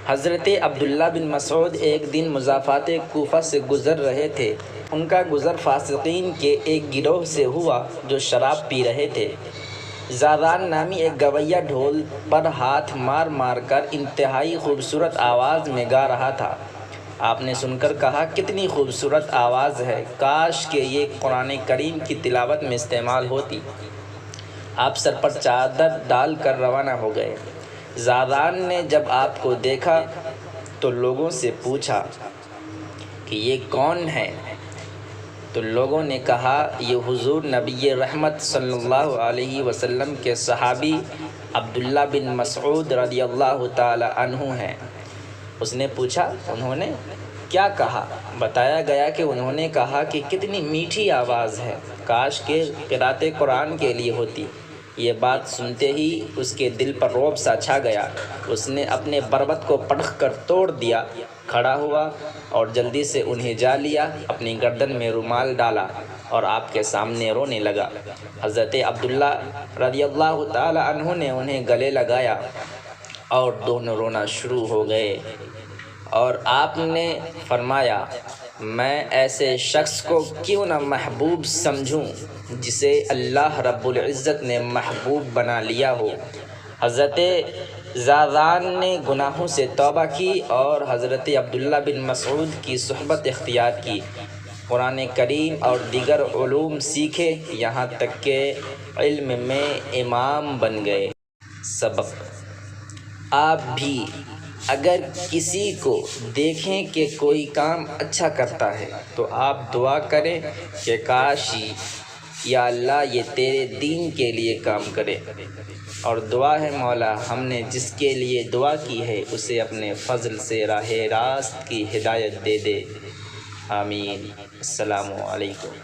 حضرت عبداللہ بن مسعود ایک دن مضافات کوفہ سے گزر رہے تھے۔ ان کا گزر فاسقین کے ایک گروہ سے ہوا جو شراب پی رہے تھے۔ زادان نامی ایک گویّا ڈھول پر ہاتھ مار مار کر انتہائی خوبصورت آواز میں گا رہا تھا۔ آپ نے سن کر کہا، کتنی خوبصورت آواز ہے، کاش کہ یہ قرآن کریم کی تلاوت میں استعمال ہوتی۔ آپ سر پر چادر ڈال کر روانہ ہو گئے۔ زادان نے جب آپ کو دیکھا تو لوگوں سے پوچھا کہ یہ کون ہے؟ تو لوگوں نے کہا، یہ حضور نبی رحمت صلی اللہ علیہ وسلم کے صحابی عبداللہ بن مسعود رضی اللہ تعالی عنہ ہیں۔ اس نے پوچھا، انہوں نے کیا کہا؟ بتایا گیا کہ انہوں نے کہا کہ کتنی میٹھی آواز ہے، کاش کہ قرأت قرآن کے لیے ہوتی۔ یہ بات سنتے ہی اس کے دل پر رعب سا چھا گیا۔ اس نے اپنے بربط کو پٹخ کر توڑ دیا، کھڑا ہوا اور جلدی سے انہیں جا لیا، اپنی گردن میں رومال ڈالا اور آپ کے سامنے رونے لگا۔ حضرت عبداللہ رضی اللہ تعالی عنہ نے انہیں گلے لگایا اور دونوں رونا شروع ہو گئے، اور آپ نے فرمایا، میں ایسے شخص کو کیوں نہ محبوب سمجھوں جسے اللہ رب العزت نے محبوب بنا لیا ہو۔ حضرت زادان نے گناہوں سے توبہ کی اور حضرت عبداللہ بن مسعود کی صحبت اختیار کی، قرآن کریم اور دیگر علوم سیکھے، یہاں تک کہ علم میں امام بن گئے۔ سبق: آپ بھی اگر کسی کو دیکھیں کہ کوئی کام اچھا کرتا ہے تو آپ دعا کریں کہ کاش یا اللہ یہ تیرے دین کے لیے کام کرے، اور دعا ہے مولا ہم نے جس کے لیے دعا کی ہے اسے اپنے فضل سے راہ راست کی ہدایت دے دے۔ آمین۔ السلام علیکم۔